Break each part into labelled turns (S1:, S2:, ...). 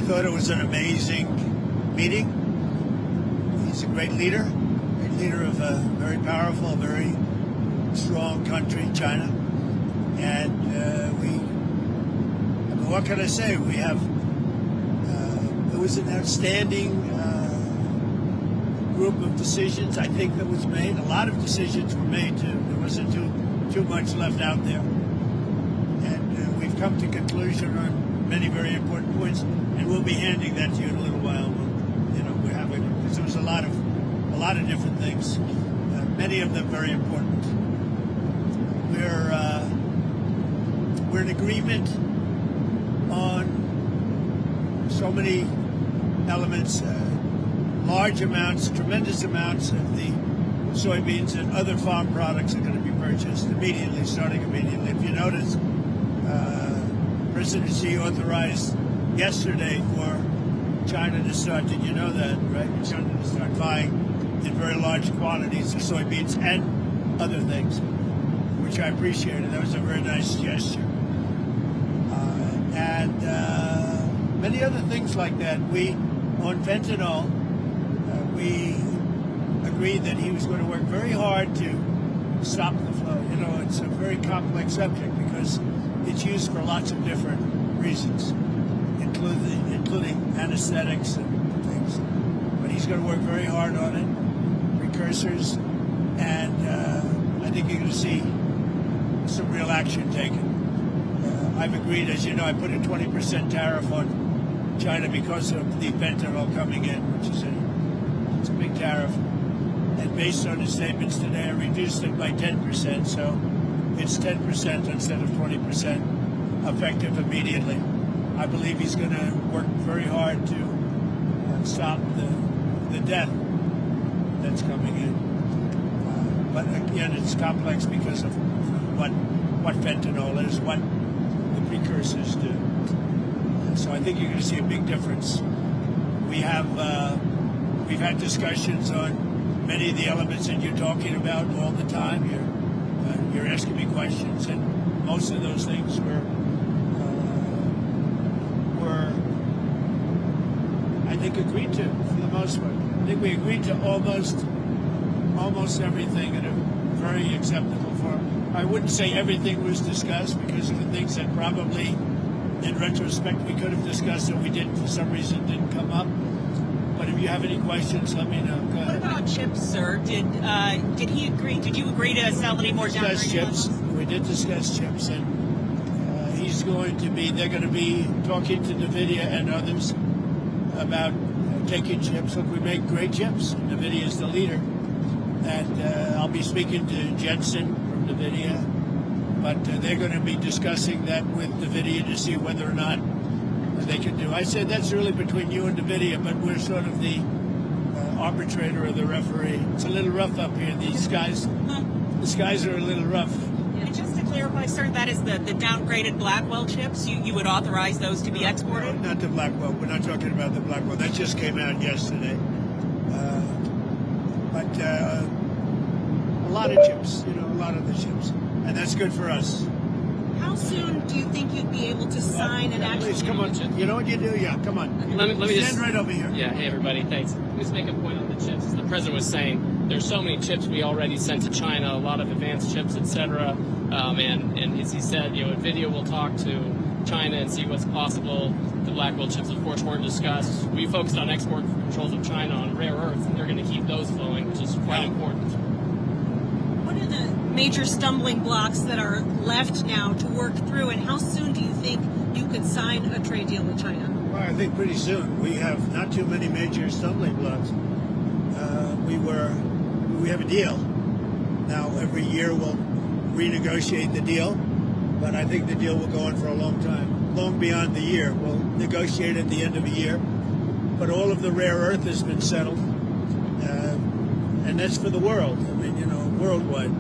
S1: thought it was an amazing meeting. He's a great leader of a very powerful, very strong country, China. And what can I say? We have, it was an outstanding group of decisions, I think, that was made. A lot of decisions were made, too. There wasn't too much left out there. And we've come to conclusion on many very important points, and we'll be handing that to you in a little while. We're having, because there was a lot of different things, many of them very important. We're in agreement on so many elements, large amounts, tremendous amounts of the soybeans and other farm products are going to be purchased immediately, starting immediately. If you notice, President Xi authorized yesterday for China to start, did you know that, right? China to start buying in very large quantities of soybeans and other things, which I appreciated. That was a very nice gesture. And many other things like that. On fentanyl, we agreed that he was going to work very hard to stop the flow. It's a very complex subject because it's used for lots of different reasons, including anesthetics and things. But he's going to work very hard on it, precursors, and I think you're going to see some real action taken. I've agreed, as you know, I put a 20% tariff on China because of the fentanyl coming in, which is it's a big tariff. And based on his statements today, I reduced it by 10%, so it's 10% instead of 20%, effective immediately. I believe he's going to work very hard to stop the death that's coming in. But again, it's complex because of what fentanyl is, what the precursors do. So I think you're going to see a big difference. We've had discussions on many of the elements that you're talking about all the time. You're asking me questions, and most of those things were I think agreed to for the most part. I think we agreed to almost everything in a very acceptable form. I wouldn't say everything was discussed because there were things that probably, in retrospect, we could have discussed and we didn't, for some reason, didn't come up. But if you have any questions, let me know. Go ahead.
S2: What about chips, sir? Did he agree? Did you agree to sell any more down
S1: chips? We did discuss chips, and they're going to be talking to NVIDIA and others about taking chips. Look, we make great chips. NVIDIA is the leader. And I'll be speaking to Jensen from NVIDIA, but they're going to be discussing that with NVIDIA to see whether or not they can do. I said that's really between you and NVIDIA, but we're sort of the arbitrator or the referee. It's a little rough up here. The skies are a little rough.
S2: And just to clarify, sir, that is the downgraded Blackwell chips. You would authorize those to be exported?
S1: No, not the Blackwell. We're not talking about the Blackwell. That just came out yesterday. But a lot of chips, a lot of the chips. And that's good for us.
S2: How soon do you think you'd be able to sign an actual...
S1: Please, come on. You know what you do? Yeah, come on.
S3: Let me
S1: stand right over here.
S3: Yeah, hey, everybody, thanks. Let me just make a point on the chips. As the president was saying, there's so many chips we already sent to China, a lot of advanced chips, etc. And as he said, NVIDIA will talk to China and see what's possible. The Blackwell chips, of course, weren't discussed. We focused on export controls of China on rare earths, and they're going to keep those flowing, which is quite important.
S2: What are the major stumbling blocks that are left now to work through, and how soon do you think you could sign a trade deal with China?
S1: Well, I think pretty soon. We have not too many major stumbling blocks. We have a deal. Now, every year we'll renegotiate the deal, but I think the deal will go on for a long time, long beyond the year. We'll negotiate at the end of a year, but all of the rare earth has been settled, and that's for the world. I mean, worldwide.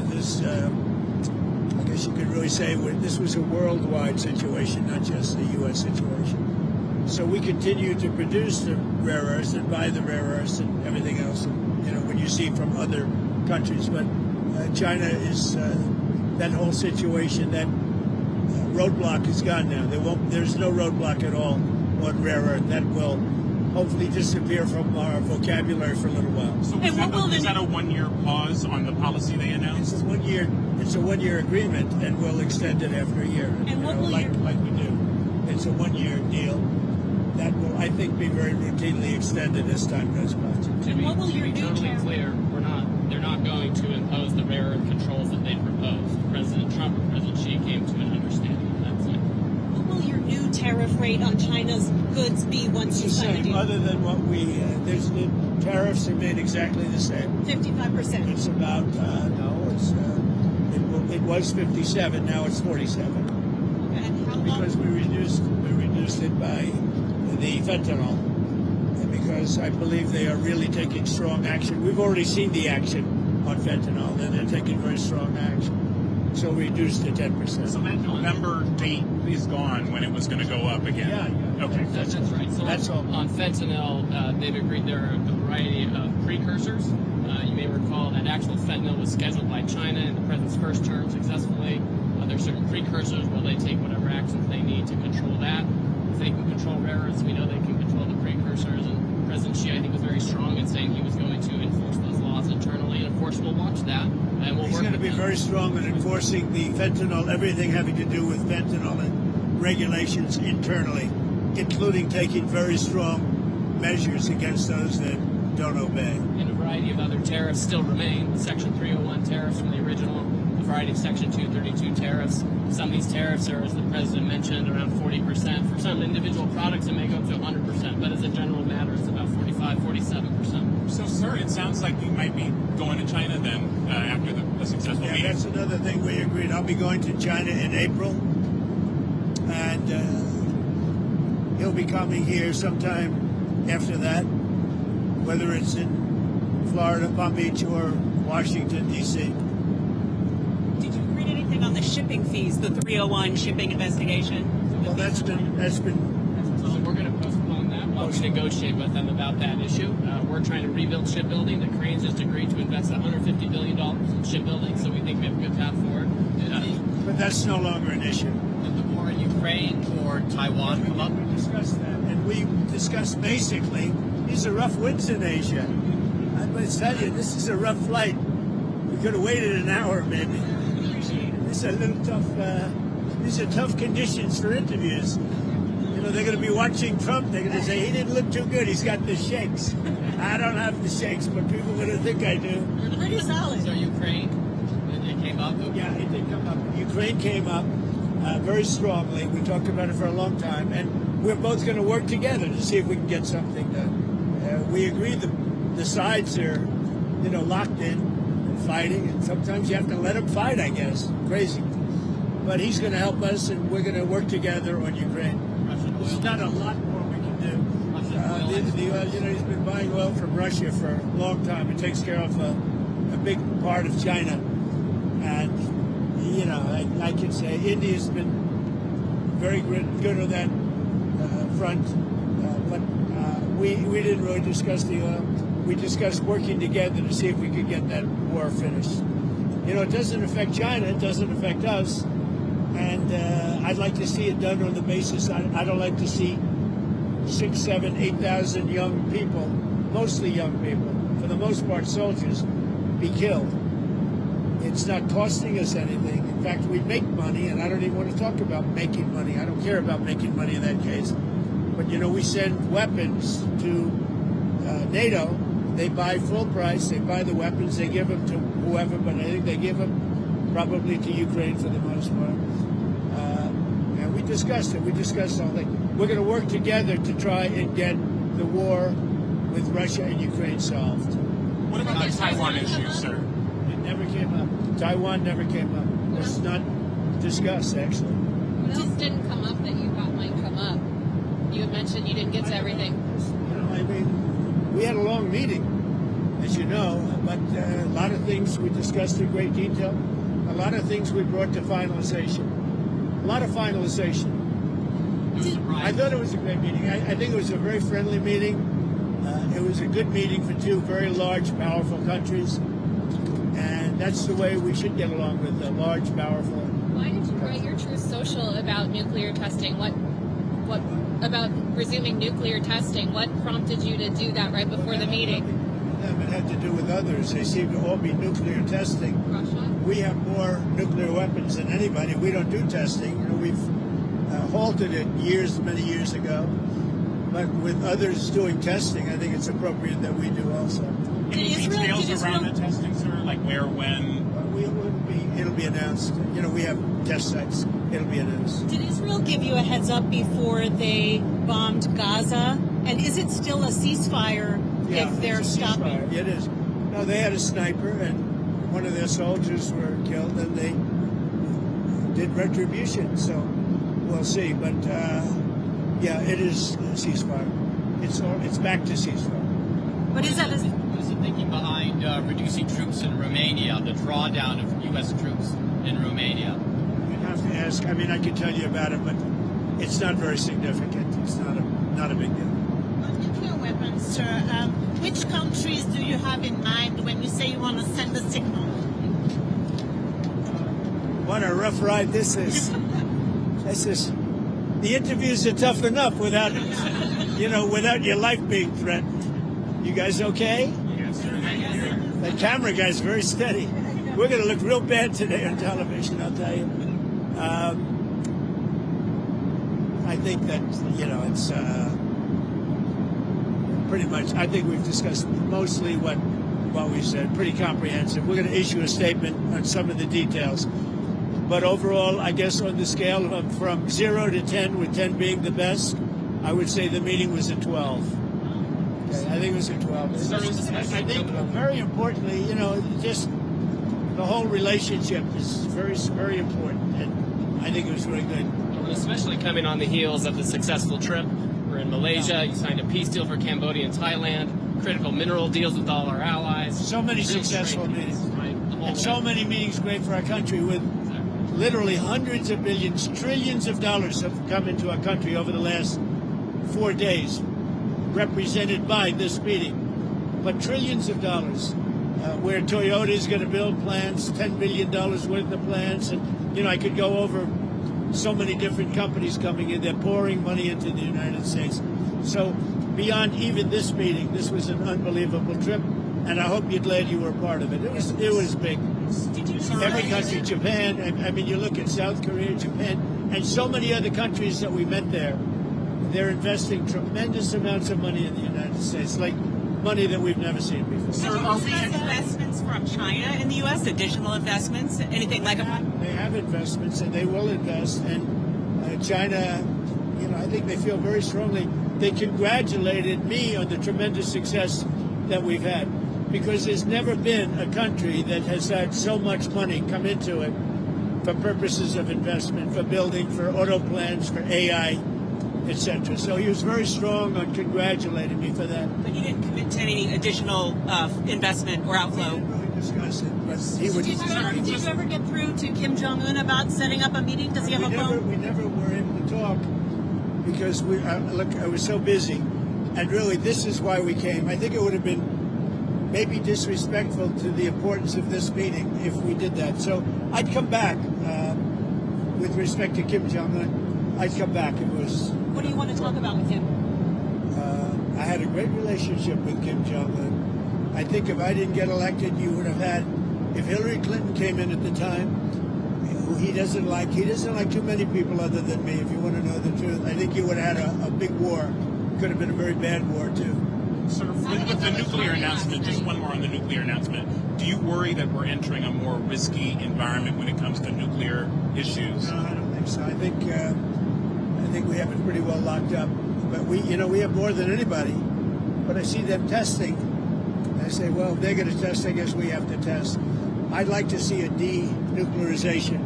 S1: This, I guess you could really say this was a worldwide situation, not just a U.S. situation. So we continue to produce the rare earths and buy the rare earths and everything else, when you see from other countries. But China is, that whole situation, that roadblock is gone now. There's no roadblock at all on rare earth. That will hopefully disappear from our vocabulary for a little while.
S4: So is that a 1 year pause on the policy they announced?
S1: It's a 1 year agreement, and we'll extend it after a year.
S2: And what will
S1: like we do. It's a 1 year deal that will, I think, be very routinely extended as time goes by.
S3: To be,
S2: what will your new
S3: totally
S2: tariff-
S3: clear, they're not going to impose the rare earth controls that they proposed. President Trump and President Xi came to an understanding at that point.
S2: What will your new tariff rate on China's goods be once you
S1: It's the
S2: sign the
S1: same,
S2: deal?
S1: other than what the tariffs remain exactly the same.
S2: 55%.
S1: It's about it was 57, now it's 47,
S2: And how long?
S1: because we reduced it by the fentanyl, because I believe they are really taking strong action. We've already seen the action on fentanyl, and they're taking very strong action. So we reduced to 10%.
S4: So that November date is gone when it was going to go up again.
S1: Yeah.
S4: Okay.
S3: That's right. So
S1: That's all.
S3: on fentanyl, they've agreed there are a variety of precursors. You may recall that actual fentanyl was scheduled by China in the president's first term successfully. There's certain precursors where they take whatever actions they need to control that. If they can control rare earths, we know they can control the precursors. And President Xi, I think, was very strong in saying he was going to enforce those laws internally. And of course, we'll watch that. And we'll
S1: He's
S3: work
S1: going to
S3: with
S1: be
S3: them.
S1: very strong in enforcing the fentanyl, everything having to do with fentanyl and regulations internally, including taking very strong measures against those that don't obey.
S3: And a variety of other tariffs still remain. The Section 301 tariffs from the original, a variety of Section 232 tariffs. Some of these tariffs are, as the president mentioned, around 40%. For some individual products, it may go up to 100%, but as a general matter, it's about 45, 47%.
S4: So, sir, it sounds like you might be going to China then after the successful
S1: Yeah,
S4: meeting.
S1: that's another thing we agreed. I'll be going to China in April, and he'll be coming here sometime after that, whether it's in Florida, Palm Beach, or Washington, D.C.
S5: Did you read anything on the shipping fees, the 301 shipping investigation?
S1: Well, that's been
S3: So we're going to postpone that while we negotiate with them about that issue. We're trying to rebuild shipbuilding. The Cranes just agreed to invest $150 billion in shipbuilding, so we think we have a good path forward.
S1: but that's no longer an issue.
S6: Did the war in Ukraine or Taiwan come up?
S1: We discussed that, and we discussed basically these are rough winds in Asia. I must tell you, this is a rough flight. We could have waited an hour, maybe. These are a little tough. These are tough conditions for interviews. You know, they're going to be watching Trump. They're going to say he didn't look too good. He's got the shakes. I don't have the shakes, but people are going to think I do.
S2: You're pretty solid.
S6: So Ukraine, it came up.
S1: Yeah, it did come up. Ukraine came up very strongly. We talked about it for a long time, and we're both going to work together to see if we can get something done. We agreed the sides are, locked in and fighting, and sometimes you have to let them fight, I guess. Crazy. But he's going to help us, and we're going to work together on Ukraine. There's not a lot more we can do. He's been buying oil from Russia for a long time. It takes care of a big part of China. And, I can say India's been very good on that front. But we didn't really discuss the oil. We discussed working together to see if we could get that war finished. It doesn't affect China. It doesn't affect us. And I'd like to see it done on the basis I don't like to see 6, 7, 8,000 young people, mostly young people, for the most part soldiers, be killed. It's not costing us anything. In fact, we make money, and I don't even want to talk about making money. I don't care about making money in that case. But, we send weapons to NATO. They buy full price. They buy the weapons. They give them to whoever, but I think they give them probably to Ukraine for the most part. And we discussed it. We discussed all that. We're going to work together to try and get the war with Russia and Ukraine solved.
S4: What about the Taiwan issue, sir?
S1: It never came up. Taiwan never came up. It was not discussed, actually.
S7: What else didn't come up that you thought might come up? You had mentioned you didn't get to everything.
S1: We had a long meeting, as you know, but a lot of things we discussed in great detail. A lot of things we brought to finalization. A lot of finalization. I thought it was a great meeting. I think it was a very friendly meeting. It was a good meeting for two very large, powerful countries. And that's the way we should get along with the large, powerful.
S7: Why did you write your Truth Social about nuclear testing? What What about resuming nuclear testing? What prompted you to do that right before the meeting?
S1: It had to do with others. They seem to all be nuclear testing.
S7: Russia?
S1: We have more nuclear weapons than anybody. We don't do testing. You know, we've halted it many years ago. But with others doing testing, I think it's appropriate that we do also.
S4: Any details around the testing, sir? Like where, when?
S1: It'll be announced. You know, we have test sites. It'll be announced.
S2: Did Israel give you a heads up before they bombed Gaza? And is it still a ceasefire if they're stopping?
S1: Ceasefire. It is. No, they had a sniper, and one of their soldiers were killed, and they did retribution. So we'll see. But yeah, it is a ceasefire. It's back to ceasefire.
S2: But is that
S6: Who's the thinking behind reducing troops in Romania, the drawdown of U.S. troops in Romania?
S1: You'd have to ask. I mean, I could tell you about it, but it's not very significant. It's not a big deal.
S8: On nuclear weapons, sir, which countries do you have in mind when you say you want to send a signal?
S1: What a rough ride this is. The interviews are tough enough without your life being threatened. You guys okay?
S4: Yes, sir.
S1: That camera guy's very steady. We're going to look real bad today on television, I'll tell you. I think that, it's pretty much, I think we've discussed mostly what we said, pretty comprehensive. We're going to issue a statement on some of the details. But overall, I guess on the scale of from 0 to 10, with 10 being the best, I would say the meeting was a 12. Okay, I think it was a 12. I think very importantly, just the whole relationship is very, very important. And I think it was really good.
S3: Especially coming on the heels of the successful trip. We're in Malaysia. You signed a peace deal for Cambodia and Thailand. Critical mineral deals with all our allies.
S1: So many successful meetings. And so many meetings great for our country with literally hundreds of billions, trillions of dollars have come into our country over the last 4 days, represented by this meeting. But trillions of dollars, where Toyota is going to build plants, $10 billion worth of plants. And, I could go over so many different companies coming in. They're pouring money into the United States. So beyond even this meeting, this was an unbelievable trip. And I hope you're glad you were a part of it. It was big. Every country, Japan, I mean, you look at South Korea, Japan, and so many other countries that we met there, they're investing tremendous amounts of money in the United States, like money that we've never seen before.
S5: Sir, are we investments from China in the U.S., additional investments, anything like that?
S1: They have investments, and they will invest. And China, I think they feel very strongly. They congratulated me on the tremendous success that we've had, because there's never been a country that has had so much money come into it for purposes of investment, for building, for auto plants, for AI, etc. So he was very strong on congratulating me for that.
S5: But he didn't commit to any additional investment or outflow.
S1: We didn't really discuss it, but he would.
S2: Did you ever get through to Kim Jong-un about setting up a meeting? Does he have a phone?
S1: We never were able to talk because I was so busy. And really, this is why we came. I think it would have been maybe disrespectful to the importance of this meeting if we did that. So I'd come back with respect to Kim Jong-un. I'd come back.
S2: What do you want to talk about with him?
S1: I had a great relationship with Kim Jong-un. I think if I didn't get elected, you would have had, if Hillary Clinton came in at the time, who he doesn't like too many people other than me, if you want to know the truth. I think you would have had a big war. Could have been a very bad war, too.
S4: Sir, with the nuclear announcement, just one more on the nuclear announcement, do you worry that we're entering a more risky environment when it comes to nuclear issues?
S1: No, I don't think so. I think we have it pretty well locked up. But we have more than anybody. But I see them testing. And I say, well, if they're going to test, I guess we have to test. I'd like to see a denuclearization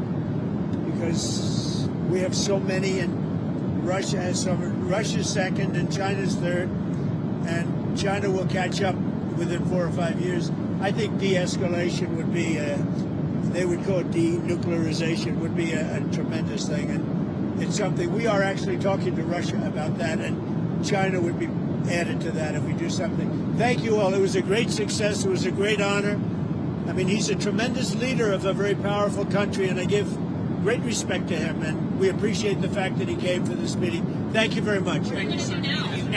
S1: because we have so many, and Russia has some. Russia's second, and China's third, and China will catch up within 4 or 5 years. I think de-escalation would be, they would call it denuclearization, would be a tremendous thing. And it's something, we are actually talking to Russia about that, and China would be added to that if we do something. Thank you all. It was a great success. It was a great honor. I mean, he's a tremendous leader of a very powerful country, and I give great respect to him, and we appreciate the fact that he came for this meeting. Thank you very much.
S4: Thank you, sir.